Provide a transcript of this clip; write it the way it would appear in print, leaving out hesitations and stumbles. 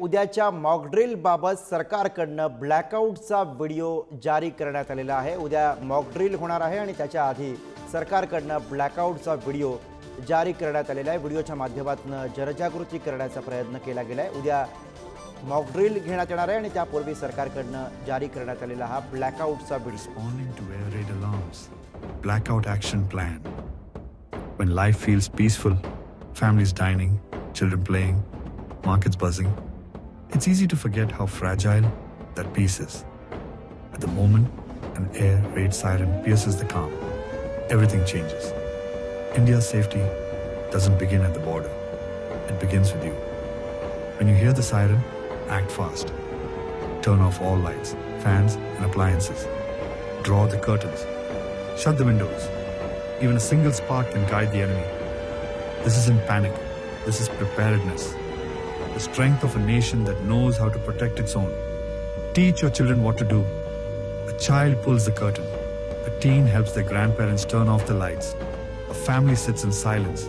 उद्याच्या मॉकड्रिल बाबत सरकारकडनं ब्लॅकआउटचा व्हिडिओ जारी करण्यात आलेला आहे। उद्या मॉकड्रिल होणार आहे आणि त्याच्या आधी सरकारकडनं ब्लॅकआउटचा व्हिडिओ जारी करण्यात आलेला आहे। व्हिडिओच्या माध्यमातून जनजागृती करण्याचा प्रयत्न केला गेला आहे। उद्या मॉकड्रिल घेण्यात येणार आहे आणि त्यापूर्वी सरकारकडनं जारी करण्यात आलेला हा ब्लॅकआउटचा video. Blackout action plan. When life feels peaceful, families dining, children playing, markets buzzing, it's easy to forget how fragile that peace is. At the moment an air raid siren pierces the calm, everything changes. India's safety doesn't begin at the border. It begins with you. When you hear the siren, act fast. Turn off all lights, fans and appliances. Draw the curtains. Shut the windows. Even a single spark can guide the enemy. This isn't panic. This is preparedness. The strength of a nation that knows how to protect its own. Teach your children what to do. A child pulls the curtain. A teen helps their grandparents turn off the lights. A family sits in silence